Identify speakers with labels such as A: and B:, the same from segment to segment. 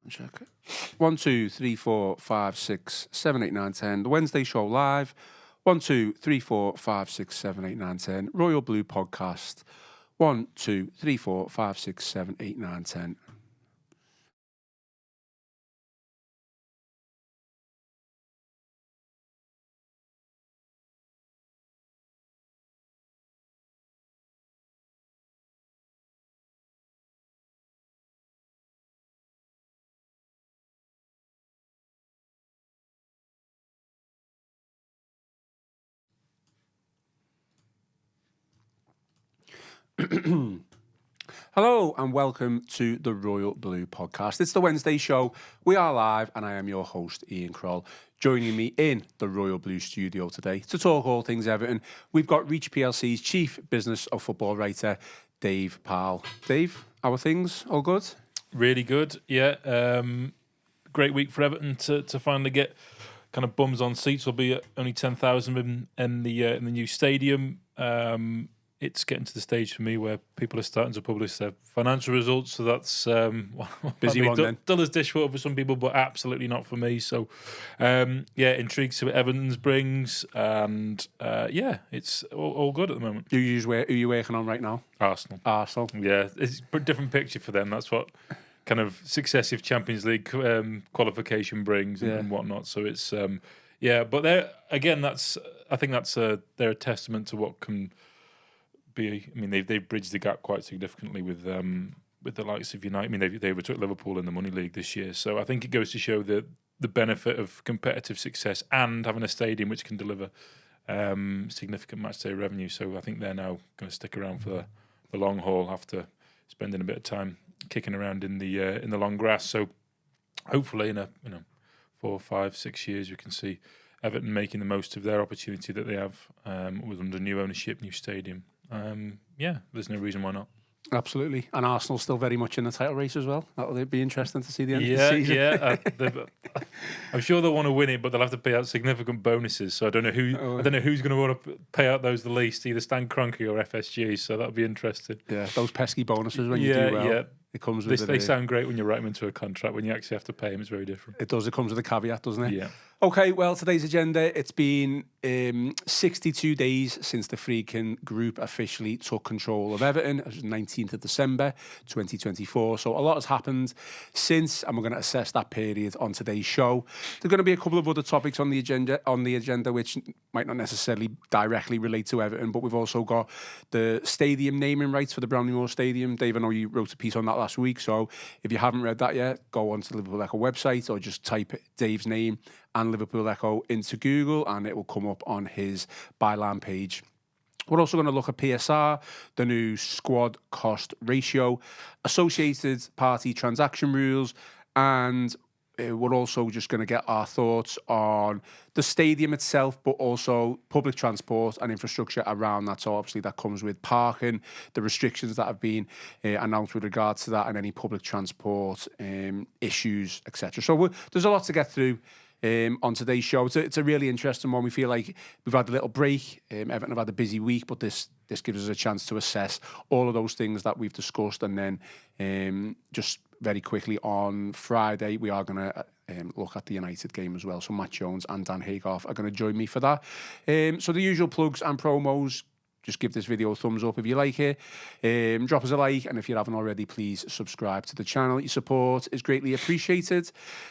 A: Check it. 1, 2, 3, 4, 5, 6, 7, 8, 9, 10. The Wednesday show live. 1, 2, 3, 4, 5, 6, 7, 8, 9, 10. Royal Blue podcast. 1, 2, 3, 4, 5, 6, 7, 8, 9, 10. Hello and welcome to the Royal Blue podcast. It's the Wednesday show. We are live and I am your host, Ian Croll. Joining me in the Royal Blue studio today to talk all things Everton, we've got Reach PLC's Chief Business of Football writer, Dave Powell. Dave, how are things? All good?
B: Really good, yeah. Great week for Everton to finally get kind of bums on seats. Will be only 10,000 in the new stadium. It's getting to the stage for me where people are starting to publish their financial results. So that's
A: Busy one then.
B: Dull as dishwater for some people, but absolutely not for me. So intrigued to see what Everton's brings, and it's all good at the moment.
A: Who are you working on right now?
B: Arsenal. Yeah, it's a different picture for them. That's what kind of successive Champions League qualification brings and whatnot. So it's but they're again. I think they're a testament to what can be. I mean, they've bridged the gap quite significantly with the likes of United. I mean, they overtook Liverpool in the Money League this year. So I think it goes to show the benefit of competitive success and having a stadium which can deliver significant match day revenue. So I think they're now going to stick around for the long haul after spending a bit of time kicking around in the long grass. So hopefully in 4, 5, 6 years we can see Everton making the most of their opportunity that they have with under new ownership, new stadium. There's no reason why not.
A: Absolutely. And Arsenal still very much in the title race as well. That'll be interesting to see the end of the season.
B: Yeah. I'm sure they'll want to win it, but they'll have to pay out significant bonuses. So I don't know who's going to want to pay out those the least, either Stan Kroenke or FSG. So that'll be interesting.
A: Yeah, those pesky bonuses when you do well. Yeah. It comes with
B: they sound great when you write them into a contract. When you actually have to pay them, it's very different.
A: It does. It comes with a caveat, doesn't it?
B: Yeah.
A: Okay, well, today's agenda, it's been 62 days since the Friedkin Group officially took control of Everton. It was 19th of December, 2024. So a lot has happened since, and we're going to assess that period on today's show. There are going to be a couple of other topics on the agenda which might not necessarily directly relate to Everton, but we've also got the stadium naming rights for the Brownlee Stadium. Dave, I know you wrote a piece on that last week, so if you haven't read that yet, go on to the Liverpool Echo website or just type Dave's name and Liverpool Echo into Google and it will come up on his byline page. We're also going to look at PSR, the new squad cost ratio, associated party transaction rules, and we're also just going to get our thoughts on the stadium itself, but also public transport and infrastructure around that. So obviously that comes with parking, the restrictions that have been announced with regards to that, and any public transport issues, etc. So there's a lot to get through on today's show. It's a really interesting one. We feel like we've had a little break. Everton have had a busy week, but this gives us a chance to assess all of those things that we've discussed. And then just very quickly on Friday, we are going to look at the United game as well. So Matt Jones and Dan Haygarth are going to join me for that. So the usual plugs and promos. Just give this video a thumbs up if you like it. Drop us a like, and if you haven't already, please subscribe to the channel. Your support is greatly appreciated.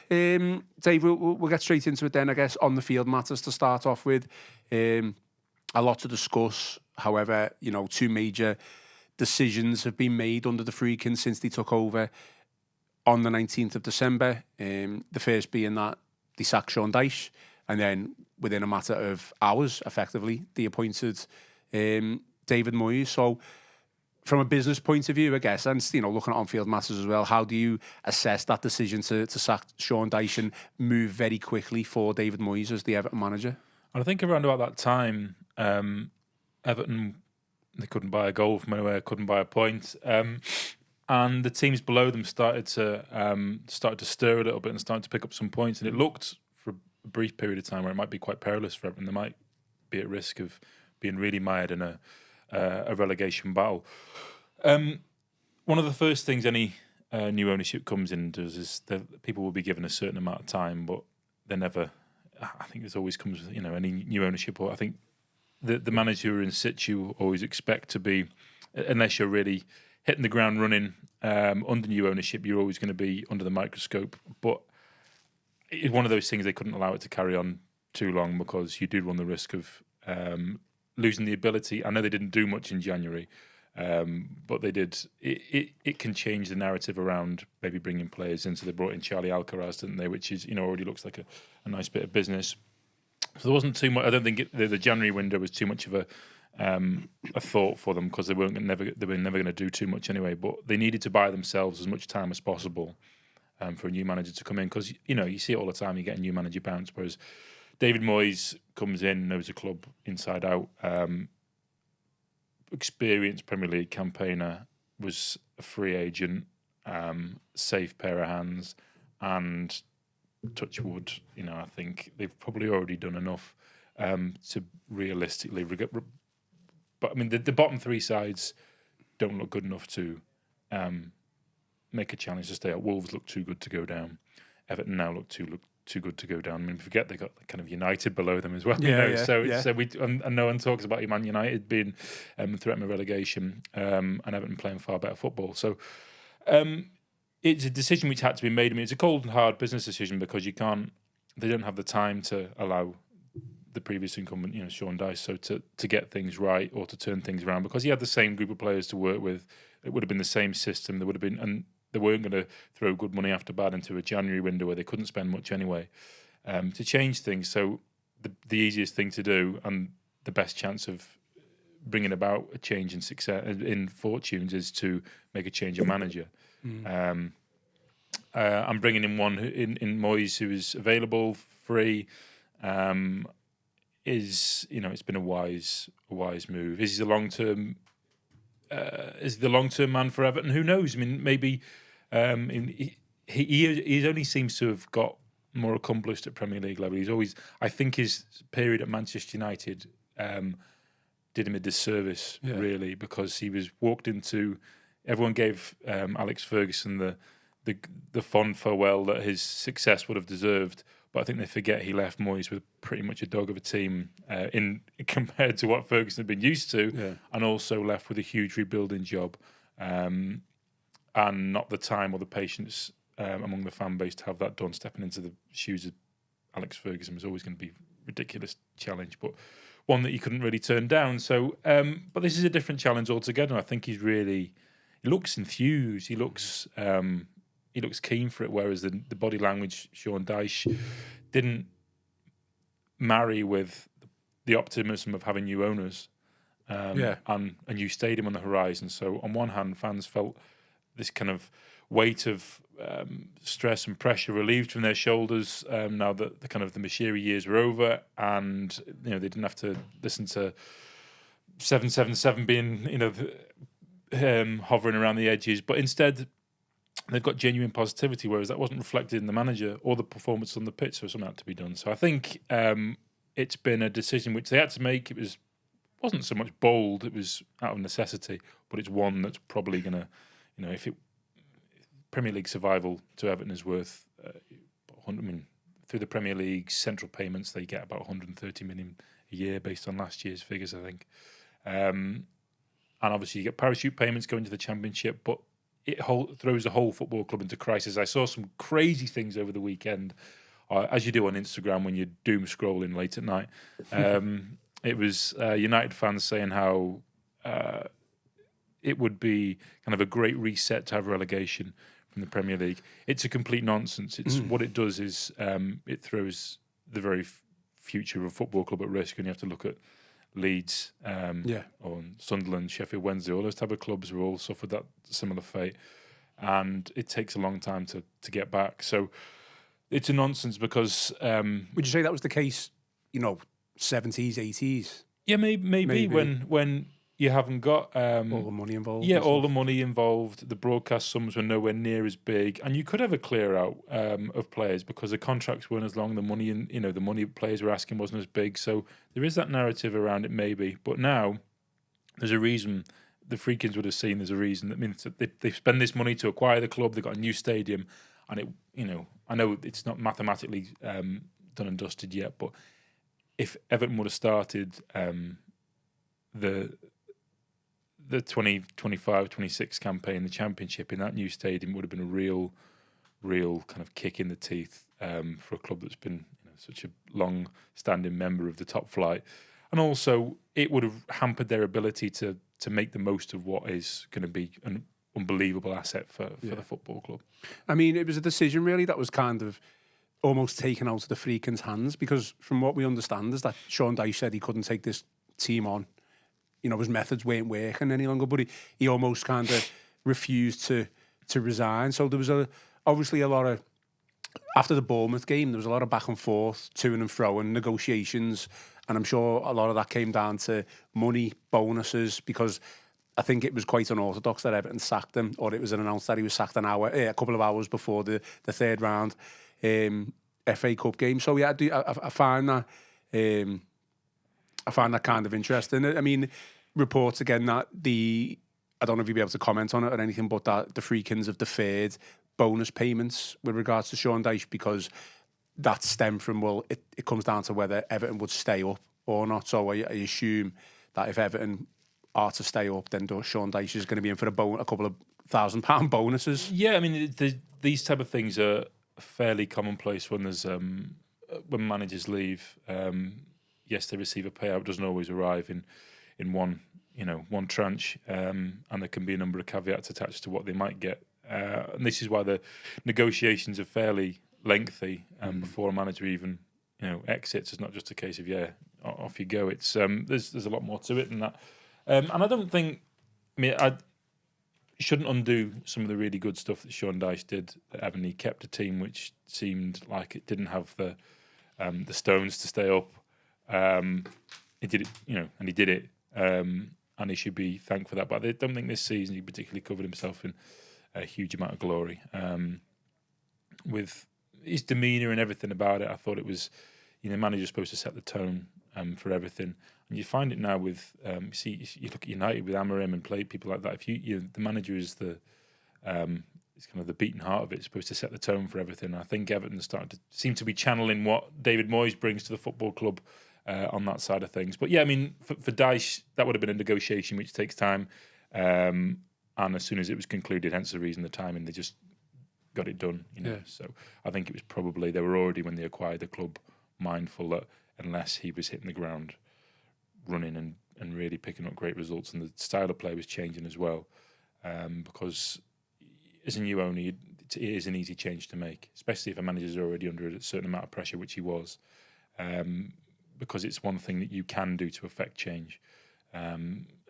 A: Dave, we'll get straight into it then, I guess, on the field matters to start off with. A lot to discuss. However, two major decisions have been made under the Friedkin since they took over on the 19th of December. The first being that they sacked Sean Dyche, and then within a matter of hours, effectively, they appointed David Moyes. So from a business point of view, I guess, and looking at on-field matters as well, how do you assess that decision to sack Sean Dyche and move very quickly for David Moyes as the Everton manager?
B: And I think around about that time, Everton, they couldn't buy a goal from anywhere, couldn't buy a point, and the teams below them started to stir a little bit and started to pick up some points, and it looked for a brief period of time where it might be quite perilous for Everton. They might be at risk of being really mired in a relegation battle. One of the first things any new ownership comes in and does is people will be given a certain amount of time, but they never. I think there's always comes any new ownership, or I think the manager in situ always expect to be, unless you're really hitting the ground running under new ownership, you're always going to be under the microscope. But it's one of those things they couldn't allow it to carry on too long, because you do run the risk of losing the ability. I know they didn't do much in January. But they did. It can change the narrative around maybe bringing players in. So they brought in Charlie Alcaraz, didn't they? Which is already looks like a nice bit of business. So there wasn't too much. I don't think the January window was too much of a thought for them, because they were never going to do too much anyway. But they needed to buy themselves as much time as possible for a new manager to come in, because you see it all the time. You get a new manager bounce, whereas David Moyes comes in, knows the club inside out. Experienced Premier League campaigner, was a free agent, safe pair of hands, and touch wood, I think they've probably already done enough to realistically. But I mean, the bottom three sides don't look good enough to make a challenge to stay up. Wolves look too good to go down. Everton now look too good to go down. I mean, forget they got kind of United below them as well. So no one talks about Man United being threatened with relegation, and Everton playing far better football. So it's a decision which had to be made. I mean, it's a cold and hard business decision, because they don't have the time to allow the previous incumbent, Sean Dyche, so to get things right or to turn things around, because he had the same group of players to work with. It would have been the same system. There would have been, and they weren't going to throw good money after bad into a January window where they couldn't spend much anyway to change things. So the easiest thing to do, and the best chance of bringing about a change in success in fortunes, is to make a change of manager. I'm bringing in one in Moyes, who is available, free. It's been a wise move. Is he the long term? Is the long term man for Everton? Who knows? I mean, maybe. He only seems to have got more accomplished at Premier League level. He's always. I think his period at Manchester United did him a disservice, really, because he was walked into. Everyone gave Alex Ferguson the fond farewell that his success would have deserved, but I think they forget he left Moyes with pretty much a dog of a team in compared to what Ferguson had been used to, and also left with a huge rebuilding job, and not the time or the patience among the fan base to have that done. Stepping into the shoes of Alex Ferguson was always going to be a ridiculous challenge, but one that he couldn't really turn down. So, but this is a different challenge altogether. I think he looks enthused. He looks keen for it, whereas the body language Sean Dyche didn't marry with the optimism of having new owners and a new stadium on the horizon. So on one hand, fans felt this kind of weight of stress and pressure relieved from their shoulders now that the Moshiri years were over, and they didn't have to listen to 777 being hovering around the edges, but instead they've got genuine positivity, whereas that wasn't reflected in the manager or the performance on the pitch. So something had to be done. So I think it's been a decision which they had to make. It wasn't so much bold; it was out of necessity. But it's one that's probably going to, if Premier League survival to Everton is worth, through the Premier League central payments, they get about 130 million a year based on last year's figures, I think. And obviously, you get parachute payments going to the Championship, but it throws the whole football club into crisis. I saw some crazy things over the weekend, as you do on Instagram when you're doom scrolling late at night. It was United fans saying how it would be kind of a great reset to have relegation from the Premier League. It's a complete nonsense. It's what it does is it throws the very future of a football club at risk, and you have to look at Leeds, or Sunderland, Sheffield Wednesday, all those type of clubs have all suffered that similar fate, and it takes a long time to get back. So it's a nonsense because
A: would you say that was the case, 70s, 80s?
B: Yeah, maybe. when you haven't got
A: all the money involved.
B: Yeah, all the money involved. The broadcast sums were nowhere near as big, and you could have a clear out of players because the contracts weren't as long. The money the money players were asking wasn't as big. So there is that narrative around it, maybe. But now there's a reason the Friedkins would have seen there's a reason. I mean, they spend this money to acquire the club. They've got a new stadium, and it, I know it's not mathematically done and dusted yet, but if Everton would have started the 2025-26 campaign, the Championship in that new stadium, would have been a real kind of kick in the teeth for a club that's been such a long-standing member of the top flight. And also, it would have hampered their ability to make the most of what is going to be an unbelievable asset for the football club.
A: I mean, it was a decision really that was kind of almost taken out of the Friedkins' hands, because from what we understand is that Sean Dyche said he couldn't take this team on. His methods weren't working any longer, but he almost kind of refused to resign. So there was obviously a lot of, after the Bournemouth game, there was a lot of back and forth, to and fro, and negotiations. And I'm sure a lot of that came down to money, bonuses, because I think it was quite unorthodox that Everton sacked him, or it was announced that he was sacked a couple of hours before the third round FA Cup game. So yeah, I find that kind of interesting. I mean, reports again that I don't know if you'll be able to comment on it or anything, but that the Friedkins have deferred bonus payments with regards to Sean Dyche, because that stemmed from, it comes down to whether Everton would stay up or not. So I assume that if Everton are to stay up, then Sean Dyche is going to be in for a couple of £1,000 bonuses.
B: Yeah, I mean, these type of things are fairly commonplace when there's when managers leave. Yes, they receive a payout. It doesn't always arrive in one tranche, and there can be a number of caveats attached to what they might get. And this is why the negotiations are fairly lengthy before a manager even exits. It's not just a case of off you go. It's there's a lot more to it than that. And I don't think, I shouldn't undo some of the really good stuff that Sean Dyche did at Everton. He kept a team which seemed like it didn't have the stones to stay up. He did it, and he did it, and he should be thanked for that. But I don't think this season he particularly covered himself in a huge amount of glory. With his demeanour and everything about it, I thought it was, the manager's supposed to set the tone for everything. And you find it now with, you look at United with Amorim and people like that. If the manager is it's kind of the beating heart of it, it's supposed to set the tone for everything. I think Everton started to seem to be channeling what David Moyes brings to the football club on that side of things. But yeah, I mean, for Dyche, that would have been a negotiation which takes time. And as soon as it was concluded, hence the reason, the timing, they just got it done.
A: Yeah.
B: So I think it was probably, they were already, when they acquired the club, mindful that unless he was hitting the ground running and really picking up great results, and the style of play was changing as well, because as a new owner, it is an easy change to make, especially if a manager's already under a certain amount of pressure, which he was, because it's one thing that you can do to affect change,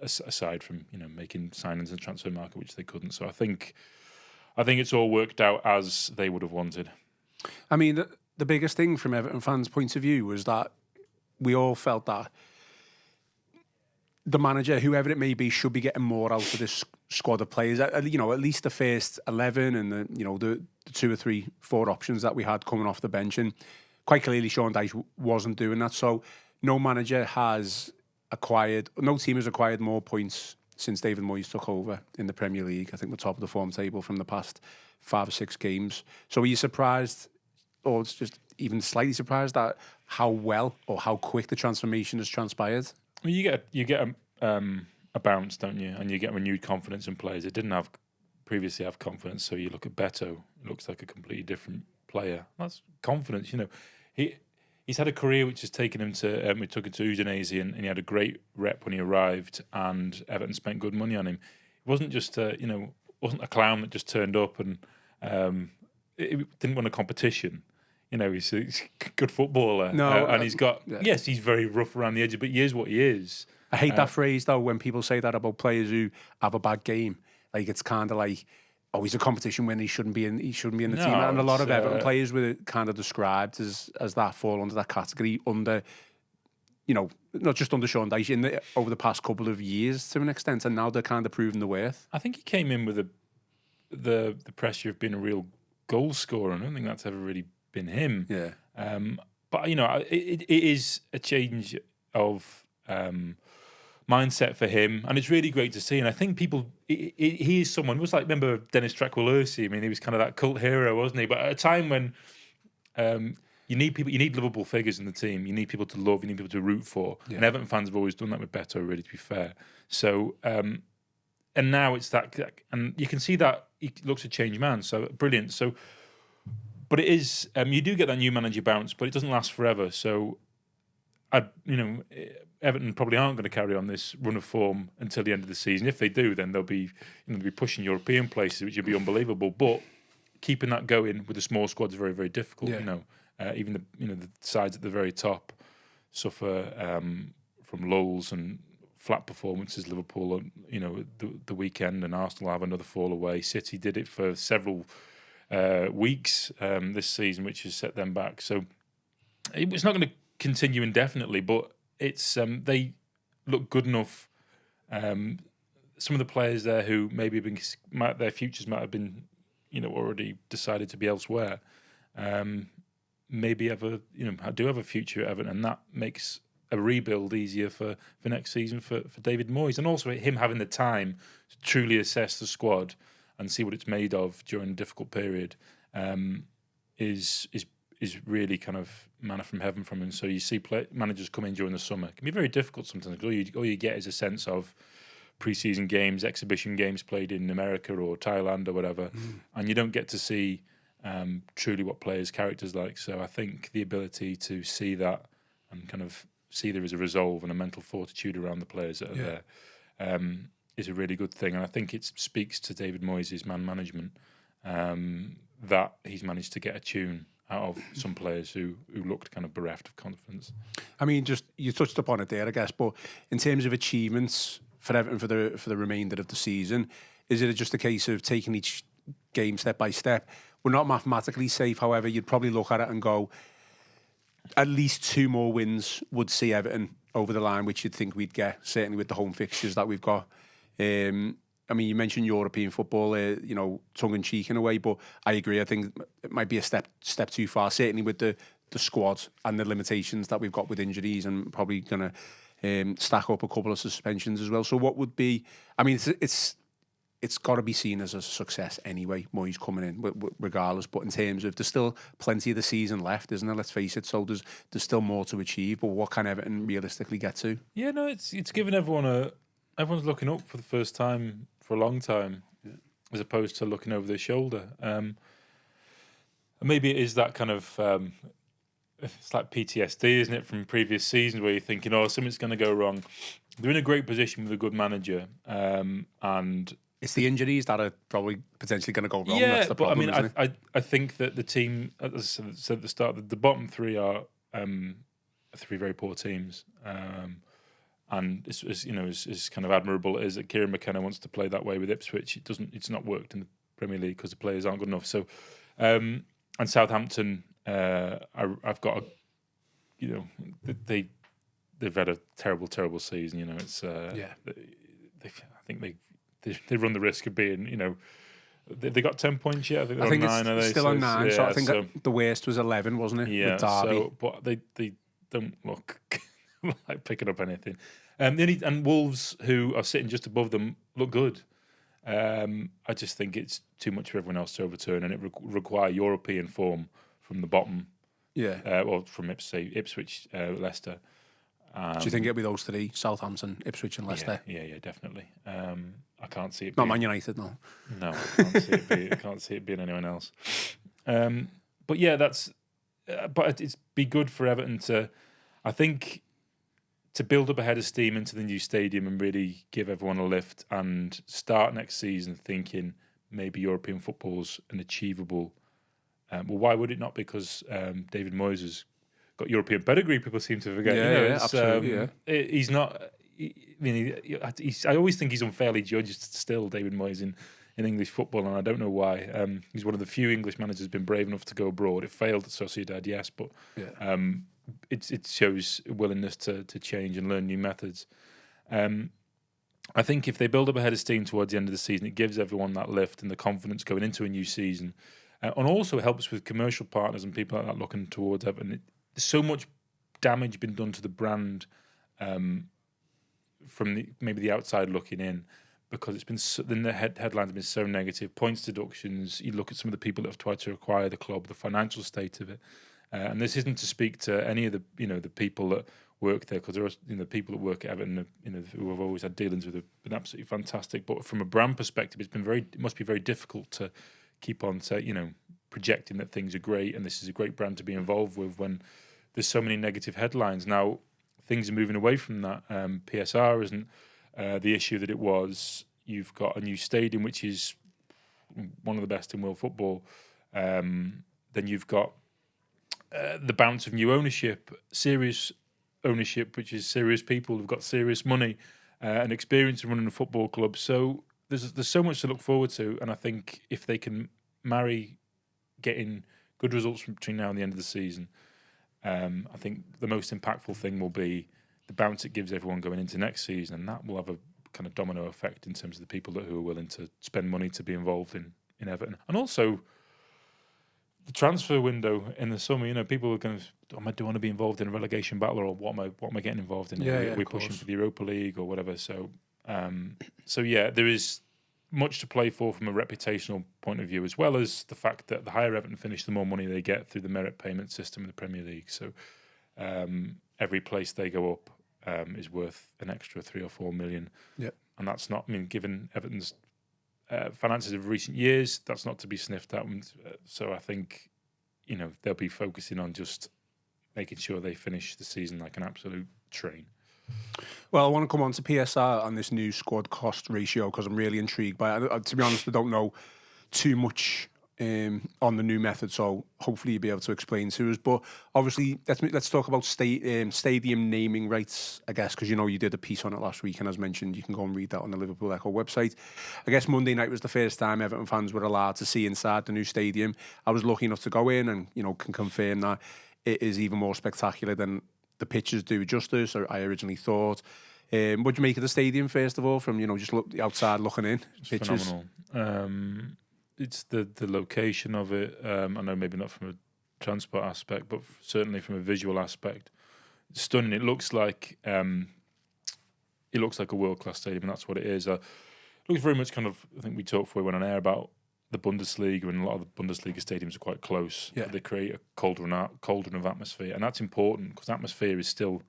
B: aside from making signings in the transfer market, which they couldn't. So I think it's all worked out as they would have wanted.
A: I mean, the biggest thing from Everton fans' point of view was that we all felt that the manager, whoever it may be, should be getting more out of this squad of players. At least the first 11 and the 2 or 3, 4 options that we had coming off the bench. And quite clearly, Sean Dyche wasn't doing that. So no team has acquired more points since David Moyes took over in the Premier League. I think we're top of the form table from the past 5 or 6 games. So are you surprised, or it's just even slightly surprised at how well or how quick the transformation has transpired?
B: Well, you get a bounce, don't you? And you get renewed confidence in players. It didn't previously have confidence. So you look at Beto, it looks like a completely different player. That's confidence. He's had a career which has taken him to. We took him to Udinese, and he had a great rep when he arrived. And Everton spent good money on him. It wasn't just wasn't a clown that just turned up and it didn't win a competition. He's a good footballer.
A: No,
B: and he's got, yes, he's very rough around the edges, but he is what he is.
A: I hate that phrase, though, when people say that about players who have a bad game. Like, it's kind of like, he's a competition winner, he shouldn't be in the team. And a lot of Everton players were kind of described as that, fall under that category, under, not just under Sean Dyche, over the past couple of years to an extent, and now they're kind of proving the worth.
B: I think he came in with the pressure of being a real goal scorer. I don't think that's ever really been him.
A: Yeah.
B: But it is a change of mindset for him, and it's really great to see. And I think people, he is someone. It was like, remember Dennis Trakowalski? I mean, he was kind of that cult hero, wasn't he? But at a time when you need people, you need lovable figures in the team. You need people to love. You need people to root for. Yeah. And Everton fans have always done that with Beto, really, to be fair. So, and now it's that, and you can see that he looks a changed man. So brilliant. So, but it is, you do get that new manager bounce, but it doesn't last forever. So, Everton probably aren't going to carry on this run of form until the end of the season. If they do, then they'll be pushing European places, which would be unbelievable. But keeping that going with a small squad is very, very difficult. Yeah. Even the sides at the very top suffer from lulls and flat performances. Liverpool, the weekend, and Arsenal have another fall away. City did it for several weeks this season, which has set them back. So it's not going to continue indefinitely, but it's they look good enough. Some of the players there who maybe their futures might have been, already decided to be elsewhere. Maybe do have a future at Everton, and that makes a rebuild easier for next season for David Moyes, and also him having the time to truly assess the squad and see what it's made of during a difficult period. Is really kind of manna from heaven from him. So you see managers come in during the summer. It can be very difficult sometimes, because all you get is a sense of pre-season games, exhibition games played in America or Thailand or whatever, and you don't get to see truly what players' characters like. So I think the ability to see that and kind of see there is a resolve and a mental fortitude around the players that are there is a really good thing. And I think it speaks to David Moyes' man management that he's managed to get a tune out of some players who looked kind of bereft of confidence.
A: I mean, just you touched upon it there, I guess, but in terms of achievements for Everton for the remainder of the season, is it just a case of taking each game step by step? We're not mathematically safe, however, you'd probably look at it and go, at least 2 more wins would see Everton over the line, which you'd think we'd get, certainly with the home fixtures that we've got. I mean, you mentioned European football, tongue-in-cheek in a way, but I agree. I think it might be a step too far, certainly with the squad and the limitations that we've got with injuries, and probably going to stack up a couple of suspensions as well. So what would be... I mean, it's got to be seen as a success anyway, Moyes coming in, regardless. But in terms of... There's still plenty of the season left, isn't there? Let's face it. So there's still more to achieve, but what can Everton realistically get to?
B: Yeah, no, it's given everyone everyone's looking up for the first time for a long time, as opposed to looking over their shoulder. And maybe it is that kind of, it's like PTSD, isn't it, from previous seasons where you're thinking, something's going to go wrong. They're in a great position with a good manager, and
A: it's the injuries that are probably potentially going to go wrong.
B: Yeah,
A: that's the problem,
B: but I mean, I think that the team, as I said at the start, the bottom 3 are 3 very poor teams. And it's kind of admirable it is that Kieran McKenna wants to play that way with Ipswich. It's not worked in the Premier League because the players aren't good enough. So, and Southampton, I've got they've had a terrible season. It's I think they run the risk of being they got 10 points yet. I think
A: it's
B: 9.
A: Still on 9. So I think the worst was 11, wasn't it?
B: Yeah.
A: With Derby.
B: So, but they don't look like picking up anything. And Wolves, who are sitting just above them, look good. I just think it's too much for everyone else to overturn, and it require European form from the bottom.
A: Yeah.
B: Or from Ipswich, Leicester.
A: Do you think it'll be those 3, Southampton, Ipswich and Leicester?
B: Yeah, definitely. I can't see it
A: not Man United, no.
B: No, I can't see it being anyone else. But yeah, but it's be good for Everton to, I think, to build up a head of steam into the new stadium and really give everyone a lift and start next season thinking maybe European football's an achievable. Well, why would it not? Because David Moyes has got European pedigree. People seem to forget.
A: Absolutely.
B: He's not. I always think he's unfairly judged still, David Moyes, in English football, and I don't know why. He's one of the few English managers who's been brave enough to go abroad. It failed at Sociedad, yes, but it shows willingness to change and learn new methods. I think if they build up a head of steam towards the end of the season, it gives everyone that lift and the confidence going into a new season. And also helps with commercial partners and people like that looking towards Everton. There's so much damage been done to the brand from maybe the outside looking in, because it's been the headlines have been so negative. Points deductions. You look at some of the people that have tried to acquire the club, the financial state of it, and this isn't to speak to any of the the people that work there, because there are people that work at Everton who have always had dealings with, have been absolutely fantastic. But from a brand perspective, it must be very difficult to keep on projecting that things are great and this is a great brand to be involved with when there's so many negative headlines. Now things are moving away from that. PSR isn't the issue that it was. You've got a new stadium which is one of the best in world football. Then you've got the bounce of new ownership, serious ownership, which is serious people who've got serious money and experience in running a football club. So there's so much to look forward to, and I think if they can marry getting good results between now and the end of the season, I think the most impactful thing will be the bounce it gives everyone going into next season, and that will have a kind of domino effect in terms of the people who are willing to spend money to be involved in Everton. And also the transfer window in the summer, people are going to, do I want to be involved in a relegation battle, or what am I getting involved in? Are we pushing for the Europa League or whatever? So there is much to play for from a reputational point of view, as well as the fact that the higher Everton finish, the more money they get through the merit payment system in the Premier League. So every place they go up is worth an extra 3 or 4 million.
A: Yeah.
B: And that's not, given Everton's finances of recent years, that's not to be sniffed at. So I think, they'll be focusing on just making sure they finish the season like an absolute train.
A: Well, I want to come on to PSR on this new squad cost ratio because I'm really intrigued by it. To be honest, I don't know too much on the new method, so hopefully you'll be able to explain to us. But obviously, let's talk about stadium naming rights, I guess, because you did a piece on it last week, and as mentioned, you can go and read that on the Liverpool Echo website. I guess Monday night was the first time Everton fans were allowed to see inside the new stadium. I was lucky enough to go in and can confirm that it is even more spectacular than the pictures do justice, or I originally thought. What do you make of the stadium, first of all, from just outside looking in?
B: It's
A: pictures?
B: Phenomenal. It's the location of it. I know maybe not from a transport aspect, but certainly from a visual aspect, it's stunning. It looks like a world-class stadium, and that's what it is. It looks very much I think we talked before we went on air about the Bundesliga, and a lot of the Bundesliga stadiums are quite close.
A: Yeah.
B: They create a cauldron of atmosphere, and that's important because atmosphere is still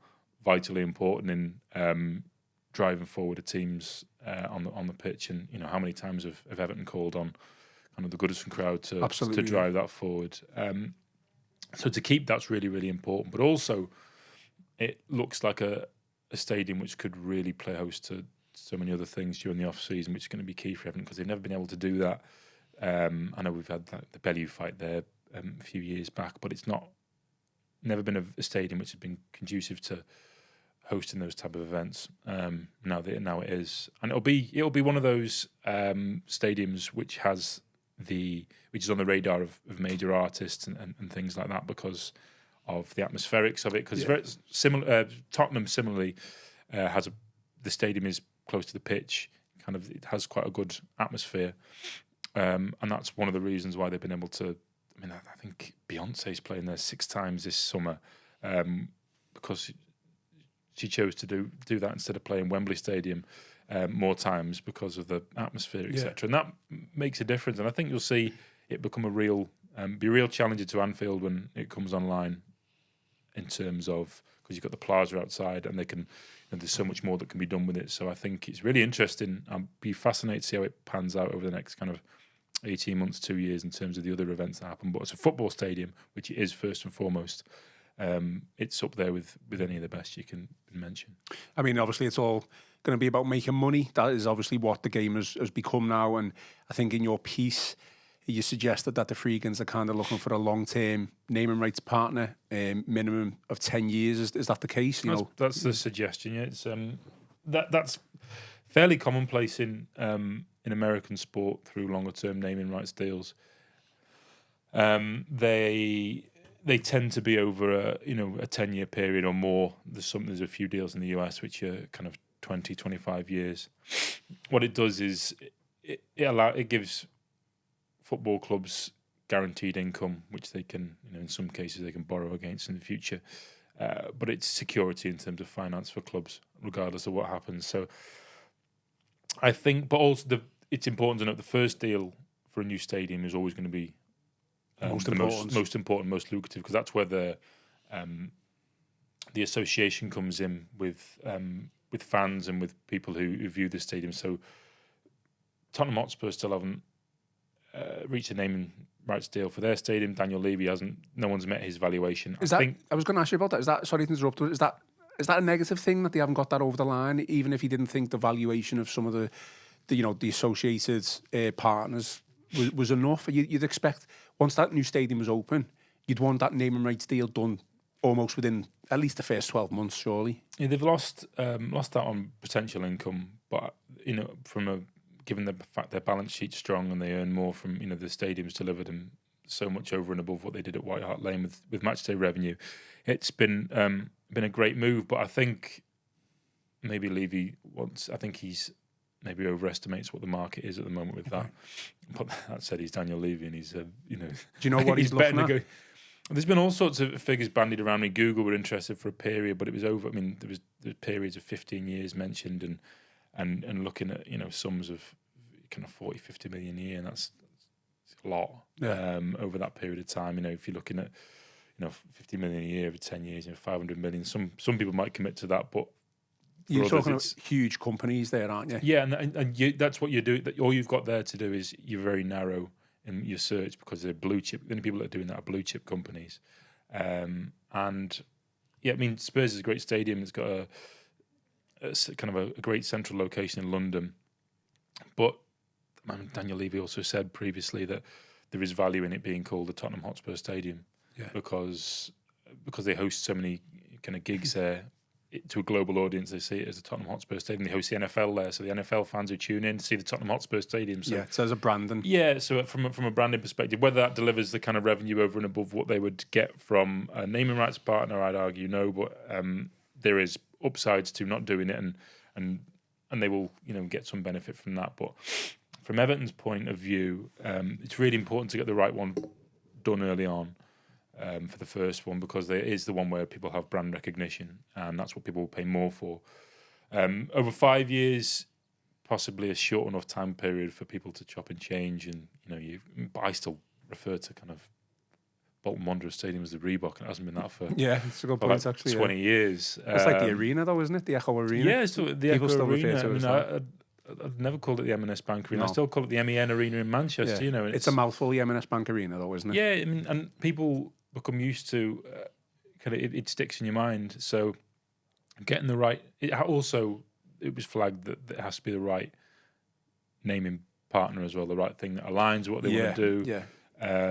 B: vitally important in driving forward the teams on the pitch. And how many times have Everton called on kind of the Goodison crowd to drive that forward. So to keep that's really, really important. But also, it looks like a stadium which could really play host to so many other things during the off season, which is going to be key for Everton because they've never been able to do that. I know we've had the Bellew fight there a few years back, but it's never been a stadium which has been conducive to hosting those type of events. Now it is, and it'll be one of those stadiums which is on the radar of major artists and things like that because of the atmospherics of it. Because very similar, Tottenham similarly the stadium is close to the pitch. It has quite a good atmosphere, and that's one of the reasons why they've been able to. I think Beyonce's playing there 6 times this summer because she chose to do that instead of playing Wembley Stadium more times because of the atmosphere, etc. And that makes a difference. And I think you'll see it become a real challenger to Anfield when it comes online. In terms of because you've got the plaza outside, and they can. There's so much more that can be done with it. So I think it's really interesting. I'll be fascinated to see how it pans out over the next kind of 18 months, 2 years in terms of the other events that happen. But it's a football stadium, which it is first and foremost. It's up there with any of the best you can mention.
A: Obviously, it's all going to be about making money. That is obviously what the game has become now. And I think in your piece, you suggested that the Friedkins are kind of looking for a long-term naming rights partner, minimum of 10 years. Is that the case?
B: That's the suggestion. Yeah, it's that's fairly commonplace in American sport through longer-term naming rights deals. They tend to be over a 10-year period or more. There's a few deals in the US which are kind of 20, 25 years. What it does is it gives football clubs guaranteed income, which they can, in some cases, they can borrow against in the future. but it's security in terms of finance for clubs, regardless of what happens. So I think, but also it's important to note the first deal for a new stadium is always going to be most important, most lucrative, because that's where the association comes in with fans and with people who view the stadium. So Tottenham Hotspur still haven't reached a naming rights deal for their stadium. Daniel Levy hasn't. No one's met his valuation.
A: I was going to ask you about that. Is that, sorry to interrupt, is that a negative thing that they haven't got that over the line, even if he didn't think the valuation of some of the associated partners was enough? You'd expect once that new stadium was open, you'd want that naming rights deal done almost within at least the first 12 months, surely.
B: Yeah, they've lost out on potential income, but given the fact their balance sheet's strong and they earn more from the stadium's delivered them so much over and above what they did at White Hart Lane with matchday revenue, it's been a great move. But I think maybe Levy he's maybe overestimates what the market is at the moment with that. But that said, he's Daniel Levy and he's do
A: you know what he's looking at?
B: There's been all sorts of figures bandied around me. Google were interested for a period, but it was over. I mean, there was periods of 15 years mentioned, and looking at sums of kind of 40, 50 million a year, and that's a lot over that period of time. If you're looking at 50 million a year over 10 years, 500 million. Some people might commit to that, but
A: you're talking about huge companies there, aren't you?
B: Yeah, and that's what you do. All you've got there to do is you're very narrow in your search because they're blue chip. The only people that are doing that are blue chip companies. And yeah, I mean, Spurs is a great stadium. It's got a kind of a great central location in London. But Daniel Levy also said previously that there is value in it being called the Tottenham Hotspur Stadium because they host so many kind of gigs there. To a global audience, they see it as the Tottenham Hotspur Stadium. They host the NFL there, so the NFL fans who tune in see the Tottenham Hotspur Stadium. So,
A: so as a branding.
B: Yeah, so from a branding perspective, whether that delivers the kind of revenue over and above what they would get from a naming rights partner, I'd argue no, but there is upsides to not doing it, and they will get some benefit from that. But from Everton's point of view, it's really important to get the right one done early on. For the first one, because there is the one where people have brand recognition, and that's what people will pay more for. Over 5 years, possibly a short enough time period for people to chop and change, and but I still refer to kind of Bolton Wanderers Stadium as the Reebok, and it hasn't been that for
A: it's a good point, actually
B: 20 years.
A: It's like the arena, though, isn't it? The Echo Arena.
B: Yeah, so the
A: people
B: Echo
A: still
B: Arena.
A: refer to it as that.
B: I've never called it the M&S Bank Arena.
A: No.
B: I still call it the MEN Arena in Manchester.
A: It's a mouthful, the M&S Bank Arena, though, isn't it?
B: Yeah, I mean, and people become used to kind of it sticks in your mind. So getting the right. It was flagged that it has to be the right naming partner as well, the right thing that aligns with what they want to do.
A: Yeah.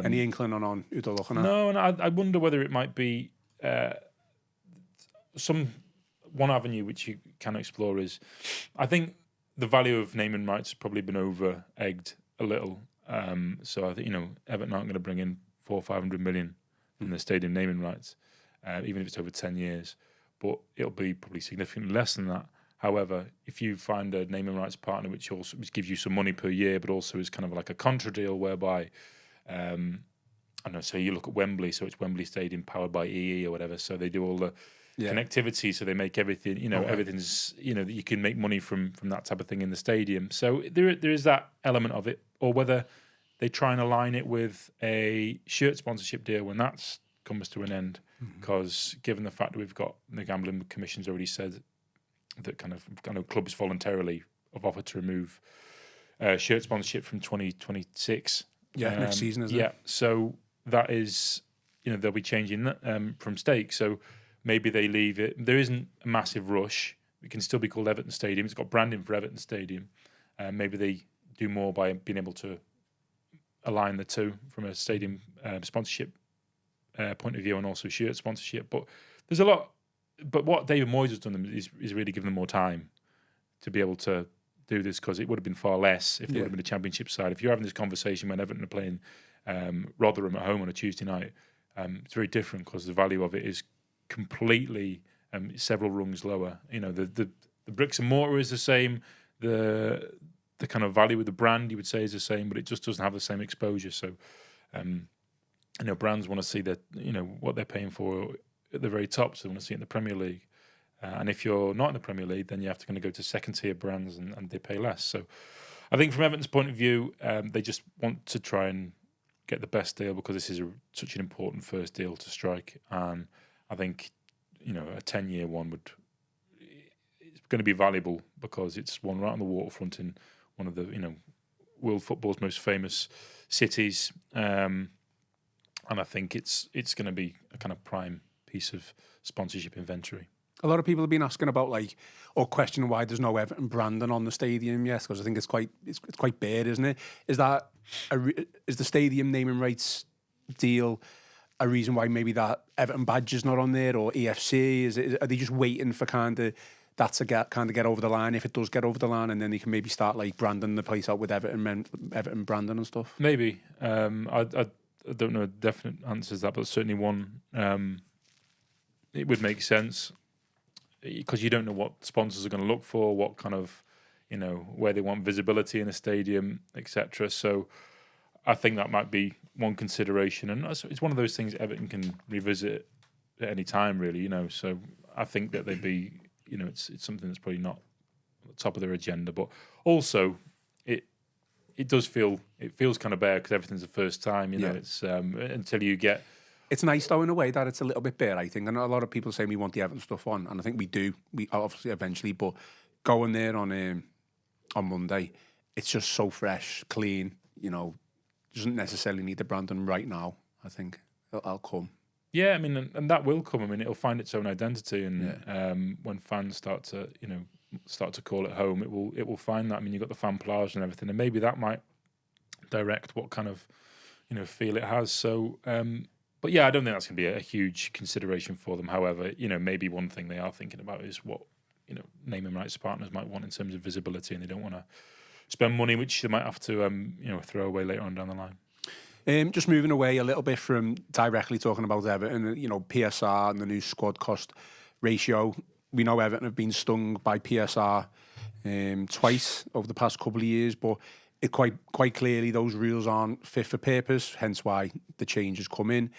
A: Any inkling on who they're looking at?
B: No, and I wonder whether it might be one avenue which you can explore is, I think the value of naming rights has probably been over-egged a little. So I think Everton aren't going to bring in 400 or 500 million from the stadium naming rights, even if it's over 10 years. But it'll be probably significantly less than that. However, if you find a naming rights partner which gives you some money per year, but also is kind of like a contra deal whereby, I don't know, so you look at Wembley, so it's Wembley Stadium powered by EE or whatever, so they do all the connectivity, so they make everything, everything's, you can make money from that type of thing in the stadium. So there is that element of it, or whether they try and align it with a shirt sponsorship deal when that comes to an end. Because given the fact that we've got the Gambling Commission's already said that kind of clubs voluntarily have offered to remove shirt sponsorship from 2026.
A: Yeah, next season, isn't it?
B: Yeah, so that is, they'll be changing that from stake. So maybe they leave it. There isn't a massive rush. It can still be called Everton Stadium. It's got branding for Everton Stadium. Maybe they do more by being able to align the two from a stadium sponsorship point of view, and also shirt sponsorship. But there's a lot. But what David Moyes has done is really given them more time to be able to do this, because it would have been far less if they would have been a Championship side. If you're having this conversation when Everton are playing Rotherham at home on a Tuesday night, it's very different because the value of it is completely several rungs lower. The bricks and mortar is the same. The kind of value of the brand, you would say, is the same, but it just doesn't have the same exposure. So, brands want to see that what they're paying for at the very top, so they want to see it in the Premier League. And if you're not in the Premier League, then you have to kind of go to second-tier brands and they pay less. So I think from Everton's point of view, they just want to try and get the best deal because this is such an important first deal to strike. And I think, a 10-year one it's going to be valuable because it's one right on the waterfront in one of the, world football's most famous cities. And I think it's going to be a kind of prime piece of sponsorship inventory.
A: A lot of people have been asking about or questioning why there's no Everton branding on the stadium. Yes, because I think it's quite bare, isn't it? Is that is the stadium naming rights deal a reason why maybe that Everton badge is not on there, or EFC? Are they just waiting for that to get over the line, if it does get over the line, and then they can maybe start branding the place out with Everton branding and stuff?
B: Maybe. I don't know definite answers to that, but certainly one. It would make sense. Because you don't know what sponsors are going to look for, what kind of, where they want visibility in a stadium, etc. So I think that might be one consideration. And it's one of those things Everton can revisit at any time, really, So I think that they'd be, it's something that's probably not at the top of their agenda. But also, it feels kind of bare because everything's the first time, It's until you get...
A: It's nice, though, in a way that it's a little bit bare, I think. And a lot of people say we want the Everton stuff on, and I think we do. We obviously eventually, but going there on Monday, it's just so fresh, clean. Doesn't necessarily need the branding right now. I think it'll come.
B: Yeah, I mean, and that will come. I mean, it'll find its own identity, and when fans start to call it home, it will find that. I mean, you've got the fan plaza and everything, and maybe that might direct what kind of feel it has. So. But yeah, I don't think that's going to be a huge consideration for them. However, maybe one thing they are thinking about is what, naming rights partners might want in terms of visibility, and they don't want to spend money which they might have to, throw away later on down the line.
A: Just moving away a little bit from directly talking about Everton, PSR and the new squad cost ratio. We know Everton have been stung by PSR twice over the past couple of years, but it quite clearly those rules aren't fit for purpose, hence why the changes come in,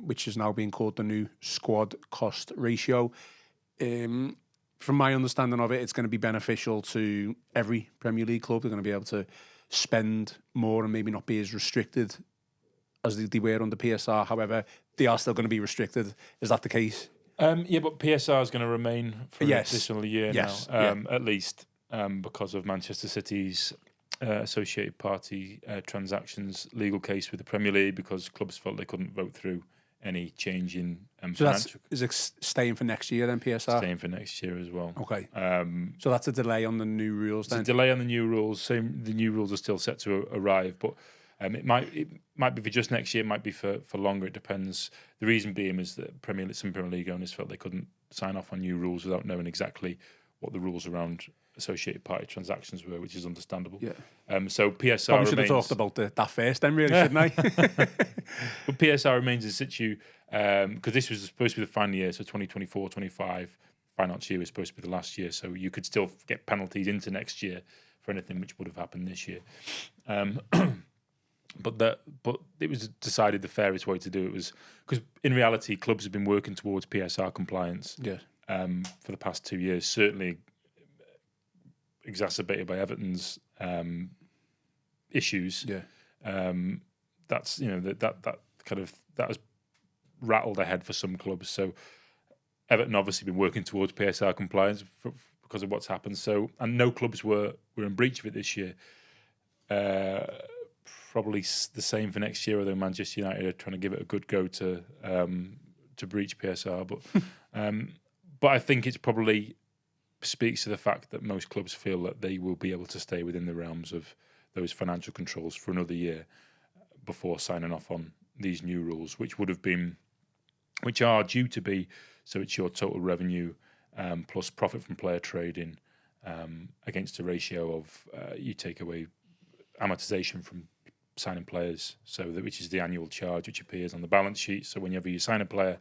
A: which is now being called the new squad cost ratio. From my understanding of it, it's going to be beneficial to every Premier League club. They're going to be able to spend more and maybe not be as restricted as they were under PSR. However, they are still going to be restricted. Is that the case?
B: Yeah, but PSR is going to now, at least because of Manchester City's associated party transactions legal case with the Premier League, because clubs felt they couldn't vote through any change in financial.
A: Is it staying for next year then, PSR?
B: Staying for next year as well.
A: Okay. So that's a delay on the new rules then?
B: It's a delay on the new rules. The new rules are still set to arrive, but it might be for just next year, it might be for longer, it depends. The reason being is that some Premier League owners felt they couldn't sign off on new rules without knowing exactly what the rules around associated party transactions were, which is understandable.
A: Yeah.
B: So PSR
A: probably should have talked about that first then, really, shouldn't I?
B: But PSR remains in situ because this was supposed to be the final year, so 2024-25 financial year was supposed to be the last year, so you could still get penalties into next year for anything which would have happened this year. But it was decided the fairest way to do it was because in reality clubs have been working towards PSR compliance for the past 2 years, certainly exacerbated by Everton's issues. That's that has rattled ahead for some clubs. So Everton obviously been working towards PSR compliance because of what's happened. So, and no clubs were in breach of it this year. Probably the same for next year, although Manchester United are trying to give it a good go to breach PSR. But I think it's probably speaks to the fact that most clubs feel that they will be able to stay within the realms of those financial controls for another year before signing off on these new rules, which are due to be, so it's your total revenue plus profit from player trading against a ratio of you take away amortization from signing players, which is the annual charge which appears on the balance sheet. So whenever you sign a player,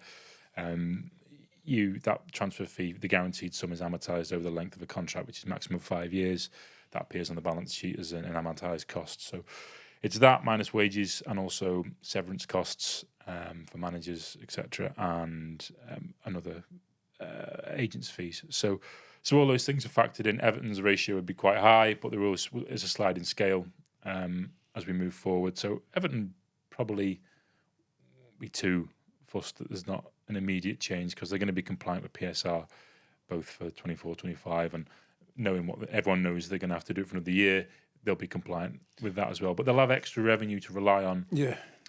B: that transfer fee, the guaranteed sum, is amortized over the length of a contract, which is maximum of 5 years. That appears on the balance sheet as an amortized cost. So it's that minus wages and also severance costs for managers, etc., and another agents' fees. So all those things are factored in. Everton's ratio would be quite high, but there is a sliding scale as we move forward. So Everton probably be too fussed that there's not an immediate change, because they're going to be compliant with PSR both for 24-25, and knowing what everyone knows they're going to have to do it for another year, they'll be compliant with that as well. But they'll have extra revenue to rely on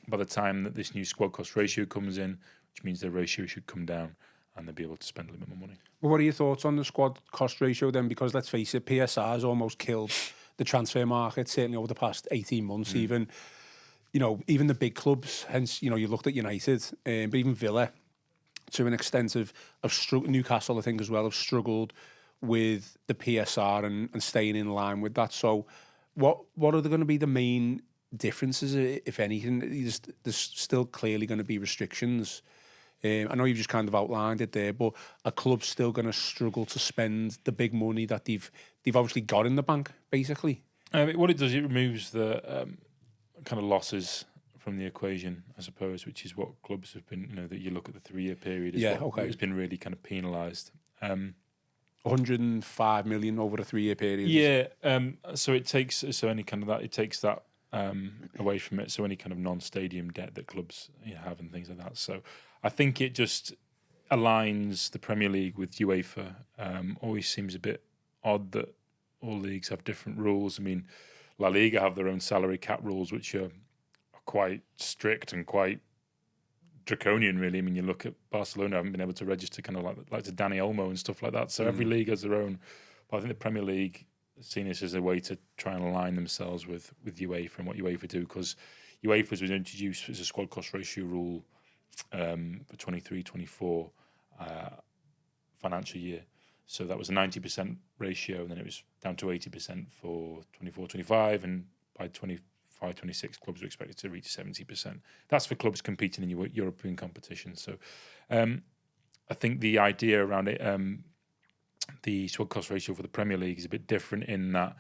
B: by the time that this new squad cost ratio comes in, which means their ratio should come down and they'll be able to spend a little bit more money.
A: Well, what are your thoughts on the squad cost ratio then? Because let's face it, PSR has almost killed the transfer market, certainly over the past 18 months. Even the big clubs, hence, you looked at United, but even Villa, to an extent of Newcastle, I think as well, have struggled with the PSR and staying in line with that. So what are going to be the main differences, if anything? There's still clearly going to be restrictions. I know you've just kind of outlined it there, but a club's still going to struggle to spend the big money that they've obviously got in the bank, basically.
B: What it does, it removes the kind of losses from the equation, I suppose, which is what clubs have been, that you look at the 3-year period, it's been really kind of penalised.
A: 105 million over a 3-year period.
B: Yeah, so it takes any kind of that, it takes that away from it. So any kind of non-stadium debt that clubs have and things like that. So I think it just aligns the Premier League with UEFA. Always seems a bit odd that all leagues have different rules. I mean, La Liga have their own salary cap rules, which are quite strict and quite draconian, really. I mean, you look at Barcelona, haven't been able to register kind of like to Dani Olmo and stuff like that. So every league has their own. But I think the Premier League has seen this as a way to try and align themselves with UEFA and what UEFA do, because UEFA's was introduced as a squad cost ratio rule for 23-24 financial year. So that was a 90% ratio, and then it was down to 80% for 24-25, and by 25-26, clubs are expected to reach 70%. That's for clubs competing in European competitions. So I think the idea around it, the squad cost ratio for the Premier League is a bit different in that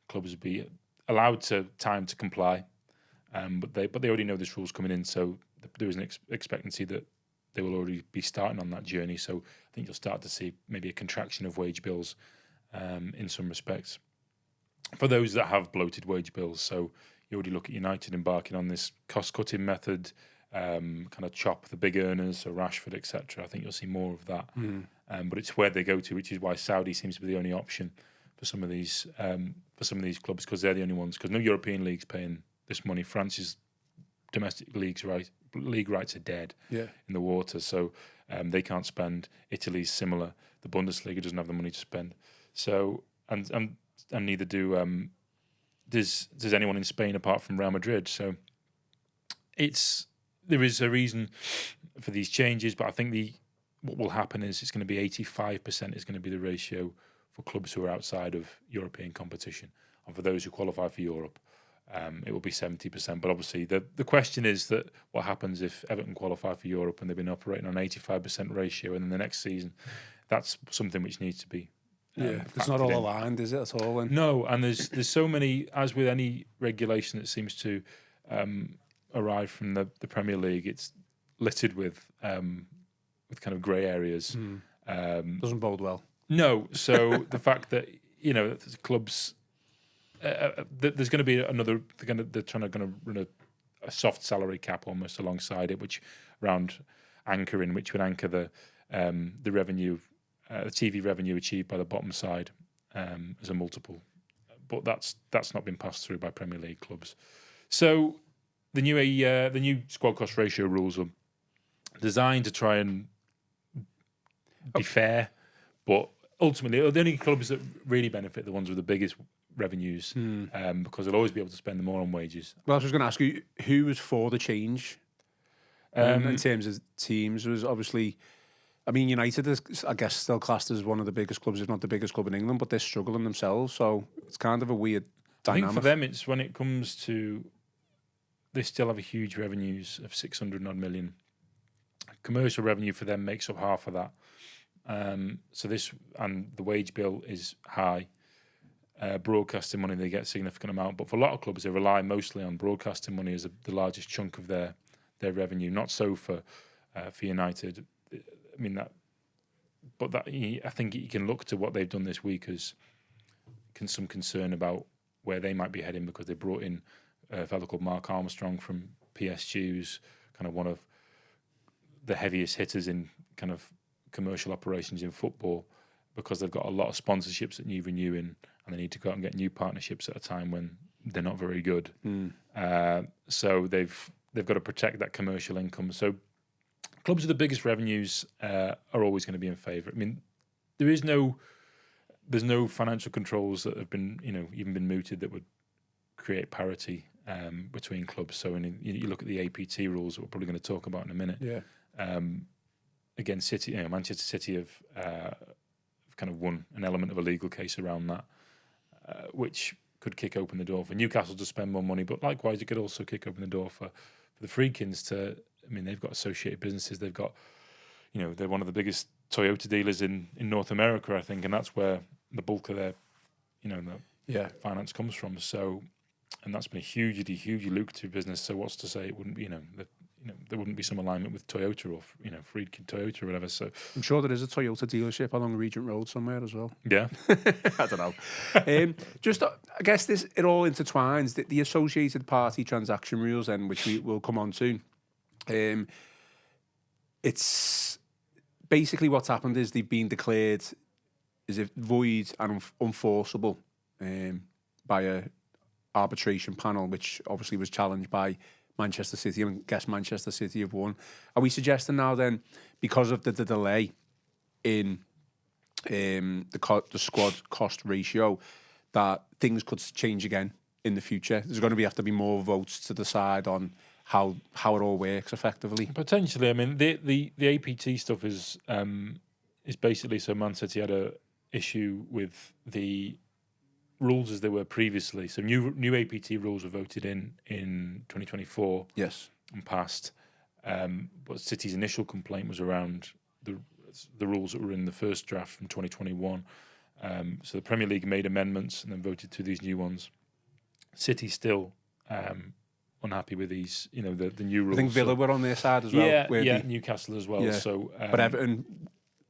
B: clubs will be allowed time to comply, but they already know this rule's coming in, so there is an expectancy that they will already be starting on that journey. So I think you'll start to see maybe a contraction of wage bills in some respects for those that have bloated wage bills. So you already look at United embarking on this cost-cutting method, kind of chop the big earners, so Rashford, etc. I think you'll see more of that. But it's where they go to, which is why Saudi seems to be the only option for some of these clubs, because they're the only ones. Because no European league's paying this money. France's domestic league rights are dead in the water, so they can't spend. Italy's similar. The Bundesliga doesn't have the money to spend. So and neither do does anyone in Spain apart from Real Madrid. So there is a reason for these changes, but I think what will happen is it's going to be 85% is going to be the ratio for clubs who are outside of European competition, and for those who qualify for Europe, it will be 70%. But obviously, the question is that what happens if Everton qualify for Europe and they've been operating on 85% ratio, and then the next season, that's something which needs to be.
A: It's not all aligned, is it at all?
B: No, and there's so many, as with any regulation that seems to arrive from the Premier League, it's littered with kind of grey areas.
A: Doesn't bode well.
B: No, so the fact that clubs, there's going to be another. They're trying to run a soft salary cap almost alongside it, which around anchoring, which would anchor the revenue, the TV revenue achieved by the bottom side as a multiple. But that's not been passed through by Premier League clubs. So the new squad cost ratio rules are designed to try and be fair, but ultimately the only clubs that really benefit are the ones with the biggest revenues, because they'll always be able to spend more on wages.
A: Well, I was just going to ask you, who was for the change in terms of teams? Was obviously, I mean, United is, I guess, still classed as one of the biggest clubs, if not the biggest club in England, but they're struggling themselves, so it's kind of a weird dynamic.
B: I think for them, it's when it comes to, they still have a huge revenues of 600 odd million. Commercial revenue for them makes up half of that. So this, and the wage bill is high. Broadcasting money, they get a significant amount, but for a lot of clubs, they rely mostly on broadcasting money as the largest chunk of their their revenue. Not so for United. I mean that, but that I think you can look to what they've done this week as some concern about where they might be heading, because they brought in a fellow called Mark Armstrong from PSG, who's kind of one of the heaviest hitters in kind of commercial operations in football, because they've got a lot of sponsorships that need renewing, and they need to go out and get new partnerships at a time when they're not very good. So they've got to protect that commercial income. So clubs with the biggest revenues are always going to be in favour. I mean, there's no financial controls that have been, even been mooted that would create parity between clubs. So you look at the APT rules that we're probably going to talk about in a minute.
A: Yeah.
B: Again, Manchester City have kind of won an element of a legal case around that, which could kick open the door for Newcastle to spend more money, but likewise it could also kick open the door for the Friedkins to. I mean, they've got associated businesses. They've got, they're one of the biggest Toyota dealers in North America, I think, and that's where the bulk of their, finance comes from. So, and that's been a hugely lucrative business. So, what's to say it wouldn't be, there wouldn't be some alignment with Toyota or Friedkin Toyota or whatever. So,
A: I'm sure there is a Toyota dealership along Regent Road somewhere as well.
B: Yeah,
A: I don't know. I guess it all intertwines. The associated party transaction rules, then, which we will come on to. It's basically what's happened is they've been declared as if void and unenforceable by a arbitration panel, which obviously was challenged by Manchester City, and I guess Manchester City have won. Are we suggesting now then, because of the delay in the squad cost ratio, that things could change again in the future? There's going to have to be more votes to decide on how it all works effectively.
B: Potentially. I mean, the APT stuff is basically, so Man City had a issue with the rules as they were previously. So new APT rules were voted in 2024.
A: Yes,
B: and passed. But City's initial complaint was around the rules that were in the first draft from 2021. So the Premier League made amendments and then voted to these new ones. City still unhappy with these, the new rules.
A: I think Villa were on their side as well.
B: Yeah, Newcastle as well. Yeah. So,
A: but Everton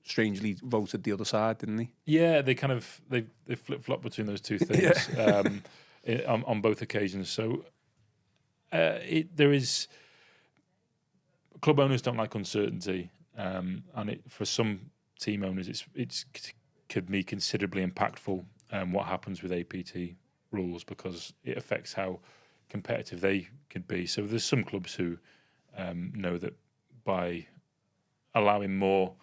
A: strangely voted the other side, didn't they?
B: Yeah, they kind of they flip flop between those two things on both occasions. So there is club owners don't like uncertainty, and for some team owners, it could be considerably impactful. What happens with APT rules, because it affects how competitive they could be. So there's some clubs who know that by allowing more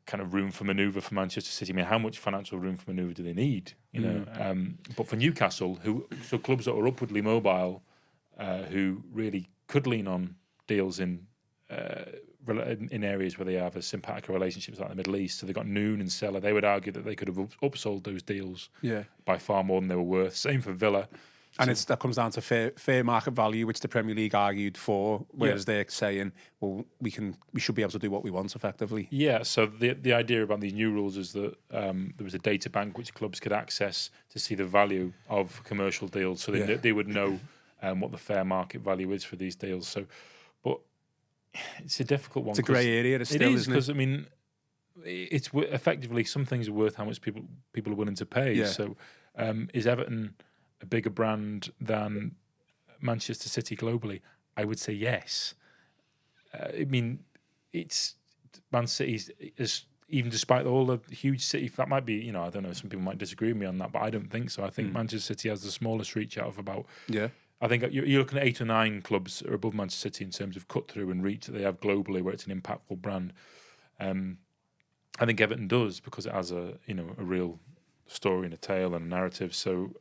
B: kind of room for manoeuvre for Manchester City, I mean, how much financial room for manoeuvre do they need? But for Newcastle, so clubs that are upwardly mobile, who really could lean on deals in areas where they have a simpatico relationships like the Middle East. So they've got Noon and Seller. They would argue that they could have upsold those deals by far more than they were worth. Same for Villa.
A: And that comes down to fair market value, which the Premier League argued for, whereas they're saying, well, we should be able to do what we want effectively.
B: Yeah, so the idea about these new rules is that there was a data bank which clubs could access to see the value of commercial deals, so they would know what the fair market value is for these deals. So, but it's a difficult one.
A: It's a grey area. It is,
B: because I mean, it's effectively some things are worth how much people are willing to pay. Yeah. So, is Everton a bigger brand than Manchester City globally? I would say yes. I mean, it's Man City is, even despite all the huge city, that might be, I don't know, some people might disagree with me on that, but I don't think so. I think Manchester City has the smallest reach out of about, I think you're looking at 8 or 9 clubs that are above Manchester City in terms of cut through and reach that they have globally, where it's an impactful brand. I think Everton does, because it has a real story and a tale and a narrative. So,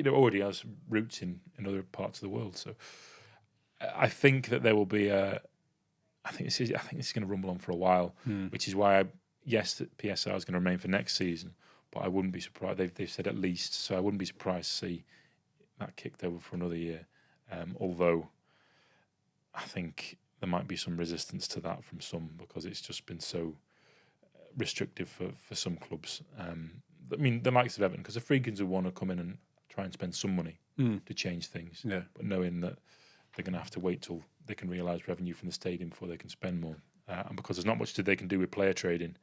B: already has roots in other parts of the world. So I think that there will be I think this is going to rumble on for a while, which is why that PSR is going to remain for next season, but I wouldn't be surprised. They've said at least, so I wouldn't be surprised to see that kicked over for another year. Although I think there might be some resistance to that from some, because it's just been so restrictive for some clubs. I mean, the likes of Everton, because the Friedkins would want to come in and try and spend some money to change things, but knowing that they're going to have to wait till they can realise revenue from the stadium before they can spend more. And because there's not much that they can do with player trading,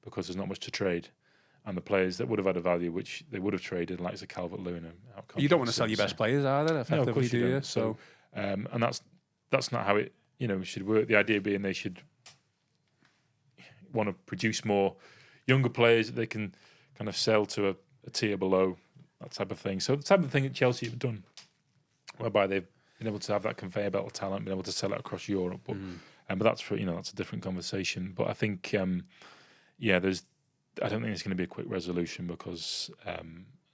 B: because there's not much to trade. And the players that would have had a value, which they would have traded, like the Calvert-Lewin.
A: You don't want to sell your best players either, effectively,
B: no, of course
A: do
B: you
A: you?
B: don't. So, and that's not how it should work. The idea being they should want to produce more younger players that they can kind of sell to a tier below, that type of thing. So the type of thing that Chelsea have done, whereby they've been able to have that conveyor belt of talent, been able to sell it across Europe. But that's for that's a different conversation. But I think I don't think it's going to be a quick resolution because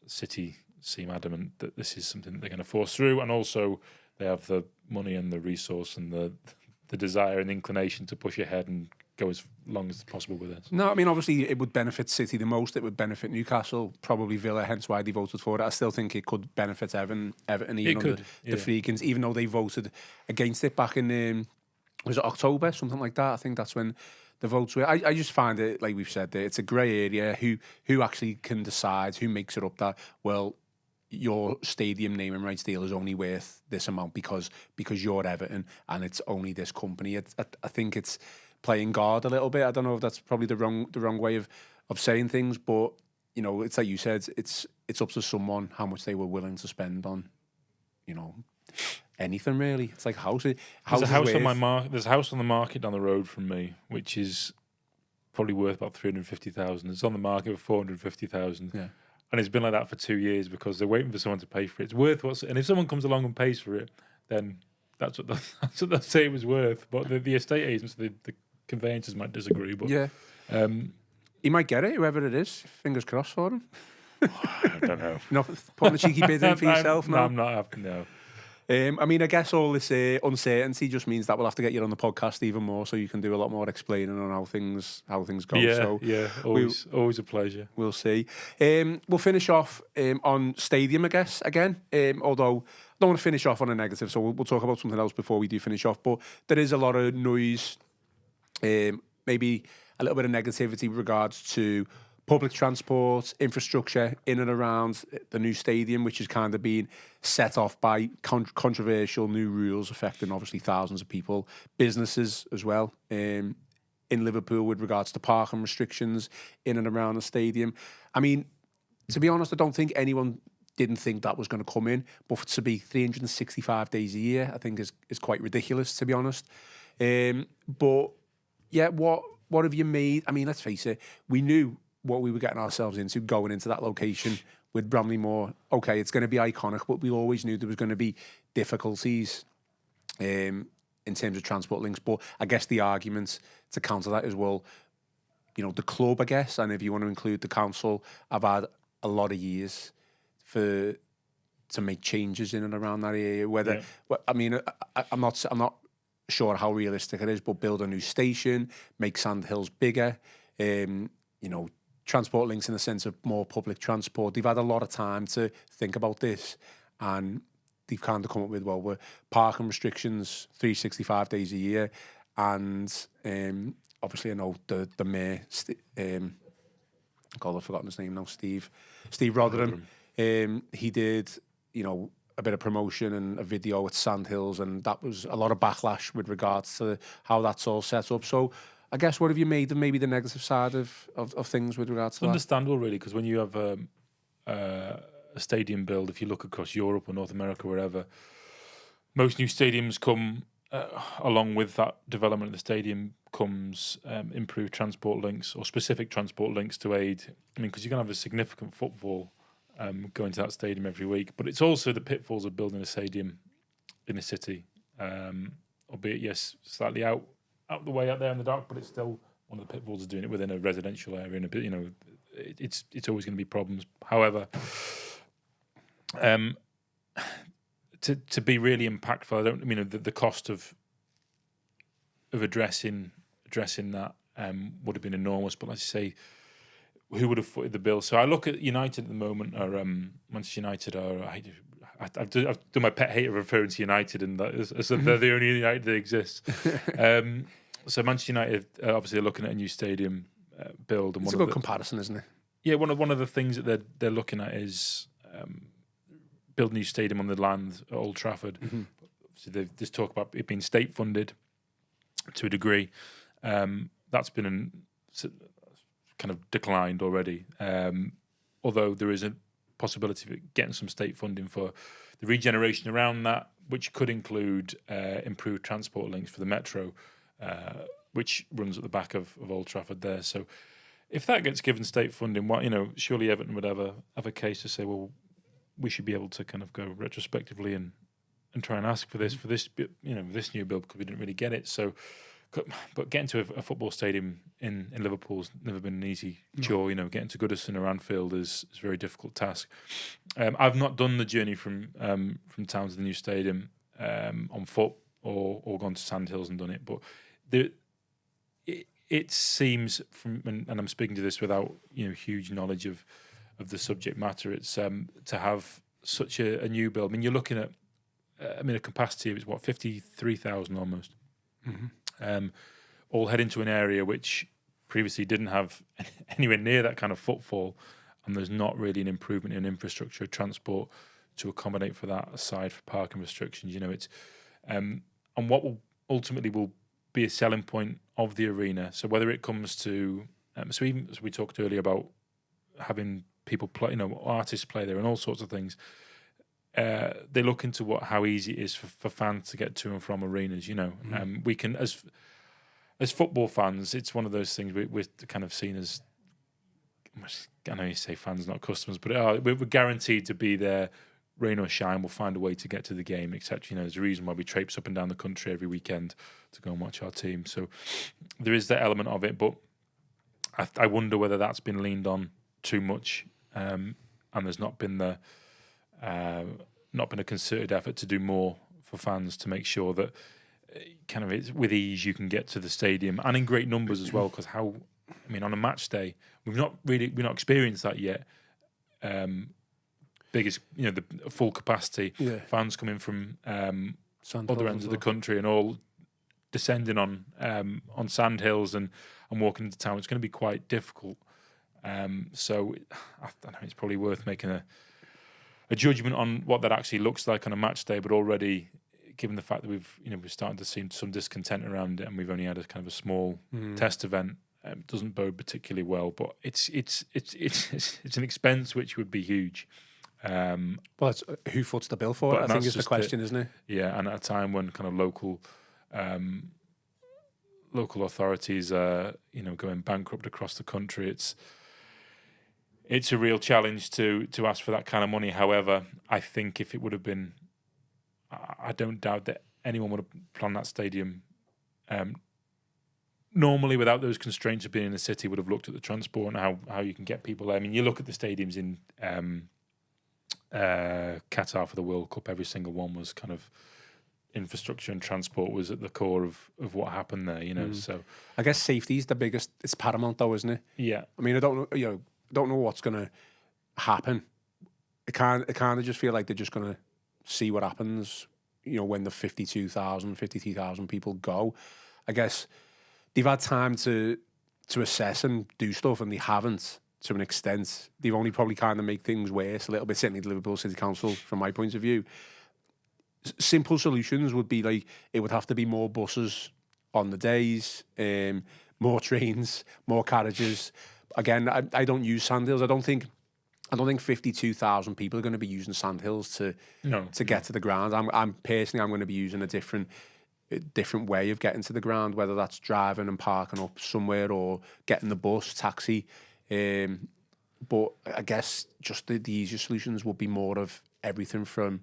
B: City seem adamant that this is something that they're going to force through, and also they have the money and the resource and the desire and the inclination to push ahead and go as long as possible with it.
A: No, I mean, obviously it would benefit City the most. It would benefit Newcastle, probably Villa, hence why they voted for it. I still think it could benefit Everton even under the Friedkins, even though they voted against it back in, was it October, something like that? I think that's when the votes were. I just find it, like we've said there, it's a grey area. Who actually can decide, who makes it up that, well, your stadium naming rights deal is only worth this amount because you're Everton and it's only this company. I think it's playing God a little bit. I don't know if that's probably the wrong way of saying things, but it's like you said, it's up to someone how much they were willing to spend on, anything really. It's like there's a house
B: on the market down the road from me, which is probably worth about 350,000. It's on the market for 450,000.
A: Yeah.
B: And it's been like that for 2 years because they're waiting for someone to pay for it. It's worth and if someone comes along and pays for it, then that's what they'll say it was worth. But the estate agents, the conveyancers might disagree. But
A: yeah, he might get it, whoever it is. Fingers crossed for him.
B: I don't know.
A: Not putting a cheeky bid in for yourself, no?
B: No, I'm not. No.
A: I mean, I guess all this uncertainty just means that we'll have to get you on the podcast even more, so you can do a lot more explaining on how things go.
B: Yeah, always a pleasure.
A: We'll see. We'll finish off on stadium, I guess, again. Although I don't want to finish off on a negative, so we'll talk about something else before we do finish off. But there is a lot of noise, maybe a little bit of negativity with regards to public transport, infrastructure in and around the new stadium, which has kind of been set off by controversial new rules affecting obviously thousands of people, businesses as well, in Liverpool with regards to parking restrictions in and around the stadium. I mean, to be honest, I don't think anyone didn't think that was going to come in, but to be 365 days a year, I think is quite ridiculous, to be honest. But yeah, what have you made? I mean, let's face it, we knew what we were getting ourselves into going into that location with Bramley Moore. Okay, it's going to be iconic, but we always knew there was going to be difficulties in terms of transport links. But I guess the argument to counter that is, well, the club, I guess, and if you want to include the council, have had a lot of years to make changes in and around that area. I mean, I'm not sure how realistic it is, but build a new station, make Sandhills bigger, transport links in the sense of more public transport. They've had a lot of time to think about this, and they've kind of come up with, well, we're parking restrictions 365 days a year, and obviously I know the mayor, God, I've forgotten his name now, Steve Rotherham. He did, a bit of promotion and a video at Sandhills, and that was a lot of backlash with regards to how that's all set up. So I guess what have you made of maybe the negative side of things with regards to that?
B: Understandable, really, because when you have a stadium build, if you look across Europe or North America, wherever, most new stadiums come along with that development of the stadium comes improved transport links or specific transport links to aid. I mean, because you're going to have a significant footfall going to that stadium every week, but it's also the pitfalls of building a stadium in a city, albeit, yes, slightly out the way out there in the dark, but it's still one of the pitfalls of doing it within a residential area. And a bit, it's always going to be problems. However, to be really impactful, I don't mean the cost of addressing that would have been enormous. But let's say, who would have footed the bill? So I look at United at the moment, or Manchester United are. I've done my pet hate of referring to United, and they're the only United that exists. So Manchester United obviously are looking at a new stadium build. And
A: it's a good comparison, isn't it?
B: Yeah, one of the things that they're looking at is build a new stadium on the land at Old Trafford. Mm-hmm. So there's talk about it being state funded to a degree. That's been kind of declined already. Although there is a possibility of getting some state funding for the regeneration around that, which could include improved transport links for the metro, which runs at the back of Old Trafford there. So if that gets given state funding, surely Everton would have a case to say, well, we should be able to kind of go retrospectively and try and ask for this this new build, because we didn't really get it. So, but getting to a football stadium in Liverpool's never been an easy chore. Getting to Goodison or Anfield is a very difficult task. I've not done the journey from town to the new stadium on foot or gone to Sandhills and done it, but it seems and I'm speaking to this without huge knowledge of the subject matter. It's to have such a new build. I mean, you're looking at a capacity of 53,000 almost. Mm-hmm. All head into an area which previously didn't have anywhere near that kind of footfall, and there's not really an improvement in infrastructure, transport to accommodate for that, aside for parking restrictions. It's and what will ultimately be a selling point of the arena. So whether it comes to so even as we talked earlier about having people play, artists play there and all sorts of things. They look into how easy it is for fans to get to and from arenas. We can, as football fans, it's one of those things we're kind of seen as. I know you say fans, not customers, but we're guaranteed to be there, rain or shine. We'll find a way to get to the game, etc. There's a reason why we traipse up and down the country every weekend to go and watch our team. So there is that element of it, but I wonder whether that's been leaned on too much, and there's not been a concerted effort to do more for fans to make sure that kind of it's with ease you can get to the stadium, and in great numbers as well. Because on a match day we've not experienced that yet. Biggest, the full capacity, fans coming from other ends of the country and all descending on Sandhills and walking into town. It's going to be quite difficult. So I don't know. It's probably worth making a judgment on what that actually looks like on a match day. But already, given the fact that we're starting to see some discontent around it, and we've only had a kind of a small test event, doesn't bode particularly well. But it's an expense which would be huge.
A: Well, it's who foots the bill for it, I think is the question, isn't it?
B: Yeah, and at a time when kind of local authorities are going bankrupt across the country, it's a real challenge to ask for that kind of money. However, I think if it would have been, I don't doubt that anyone would have planned that stadium normally without those constraints of being in the city, would have looked at the transport and how you can get people there. I mean, you look at the stadiums in Qatar for the World Cup, every single one was kind of infrastructure and transport was at the core of what happened there, So
A: I guess safety is the biggest, it's paramount though, isn't it?
B: Yeah.
A: I mean, I don't know what's going to happen. It kind of just feel like they're just going to see what happens, when the 53,000 people go. I guess they've had time to assess and do stuff, and they haven't to an extent. They've only probably kind of make things worse a little bit, certainly the Liverpool City Council, from my point of view. Simple solutions would be like, it would have to be more buses on the days, more trains, more carriages. Again, I don't use Sandhills. I don't think 52,000 people are going to be using Sandhills to get to the ground. I'm personally going to be using a different way of getting to the ground, whether that's driving and parking up somewhere or getting the bus, taxi. But I guess just the easier solutions would be more of everything from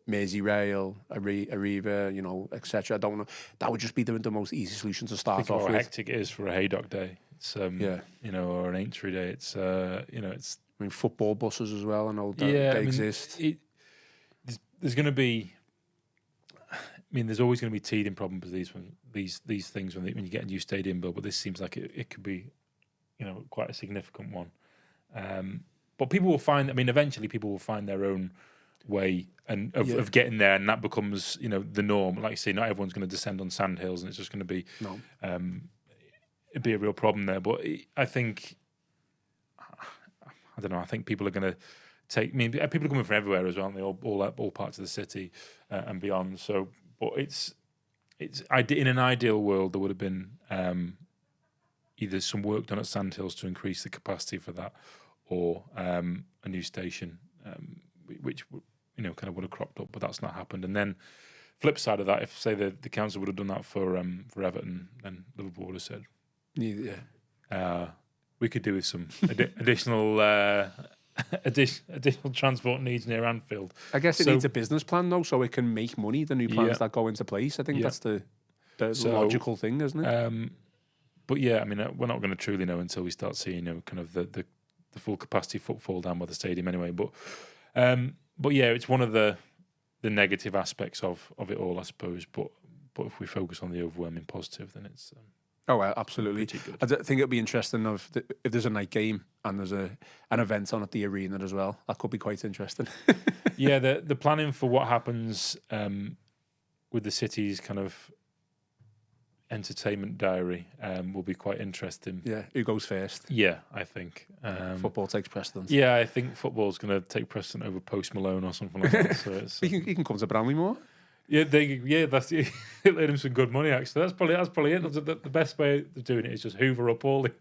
A: Managerial, Arriva, etc. I don't know. That would just be the most easy solution to start off with.
B: How hectic it is for a Haydock day. It's or an Aintree day. It's it's.
A: I mean, football buses as well. I know that they exist.
B: There's going to be. I mean, there's always going to be teething problems with these things when you get a new stadium built. But this seems like it could be, quite a significant one. But people will find. I mean, eventually people will find their own way of getting there, and that becomes the norm. Like you say, not everyone's going to descend on Sandhills, and it's just going to be it'd be a real problem there. But I think I don't know. I think people are going to take. I mean, people are coming from everywhere as well. And they all parts of the city and beyond. So, But it's in an ideal world there would have been either some work done at Sandhills to increase the capacity for that, or a new station, which kind of would have cropped up, but that's not happened. And then flip side of that, if say the council would have done that for Everton, then Liverpool would have said, we could do with some additional transport needs near Anfield.
A: I guess it needs a business plan though, so it can make money. The new plans that go into place. I think that's the logical thing, isn't it?
B: But yeah, I mean, we're not going to truly know until we start seeing, kind of the full capacity footfall down by the stadium anyway. But yeah, it's one of the negative aspects of it all, I suppose. But if we focus on the overwhelming positive, then it's
A: absolutely. I think it'll be interesting if there's a night game and there's an event on at the arena as well. That could be quite interesting.
B: Yeah, the planning for what happens with the city's kind of entertainment diary will be quite interesting.
A: Yeah, who goes first?
B: Yeah, I think
A: football takes precedence.
B: Yeah, I think football's going to take precedent over Post Malone or something like that. So it's,
A: you can come to Bramley more.
B: Yeah, that's it. Let him some good money. Actually, that's probably it. The best way of doing it is just hoover up all the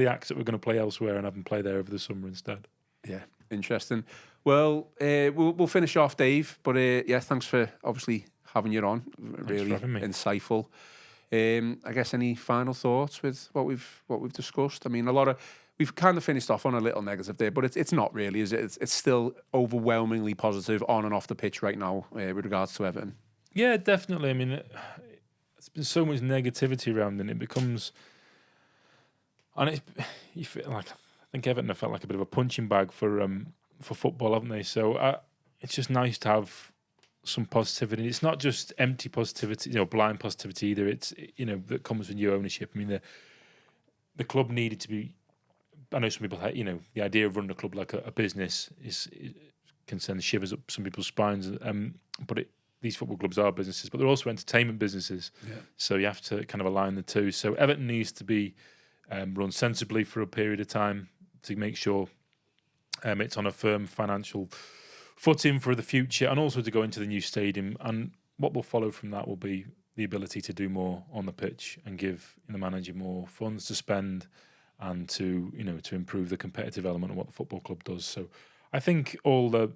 B: acts that we're going to play elsewhere and have them play there over the summer instead.
A: Yeah, interesting. Well, we'll finish off, Dave. But thanks for obviously having you on. Really insightful. I guess any final thoughts with what we've discussed? I mean, we've kind of finished off on a little negative there, but it's not really, is it? It's still overwhelmingly positive on and off the pitch right now with regards to Everton. Yeah,
B: definitely. I mean, it's been so much negativity around, and it becomes, and you feel like, I think Everton have felt like a bit of a punching bag for football, haven't they? So it's just nice to have some positivity. It's not just empty positivity, blind positivity either. It's that comes with new ownership. I mean, the club needed to be. I know some people, the idea of running a club like a business can send shivers up some people's spines. But these football clubs are businesses, but they're also entertainment businesses. Yeah. So you have to kind of align the two. So Everton needs to be run sensibly for a period of time to make sure it's on a firm financial footing for the future, and also to go into the new stadium. And what will follow from that will be the ability to do more on the pitch and give the manager more funds to spend, and to improve the competitive element of what the football club does. So I think all the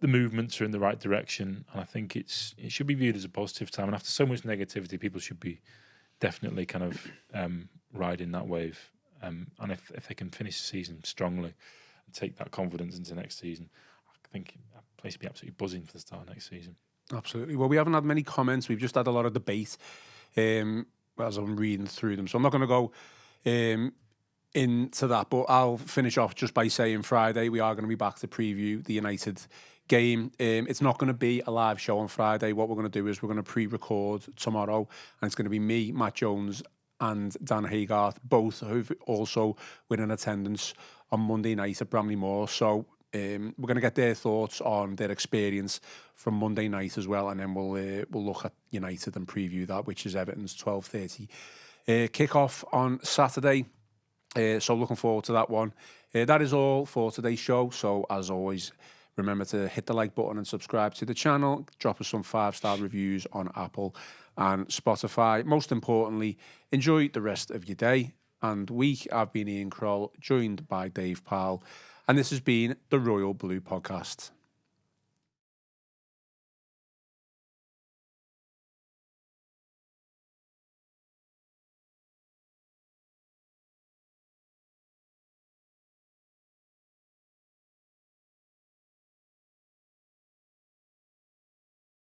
B: movements are in the right direction, and I think it should be viewed as a positive time. And after so much negativity, people should be definitely kind of riding that wave. And if they can finish the season strongly and take that confidence into next season, I think that place will be absolutely buzzing for the start of next season. Absolutely. Well, we haven't had many comments. We've just had a lot of debate as I'm reading through them. So I'm not going to go into that, but I'll finish off just by saying Friday we are going to be back to preview the United game. It's not going to be a live show on Friday. What we're going to do is we're going to pre-record tomorrow, and it's going to be me, Matt Jones, and Dan Haygarth, both who've also been in attendance on Monday night at Bramley Moor. So we're going to get their thoughts on their experience from Monday night as well, and then we'll look at United and preview that, which is Everton's 12:30 kick-off on Saturday. So looking forward to that one. That is all for today's show. So as always, remember to hit the like button and subscribe to the channel. Drop us some 5-star reviews on Apple and Spotify. Most importantly, enjoy the rest of your day and week. I've been Ian Croll, joined by Dave Powell, and this has been the Royal Blue Podcast.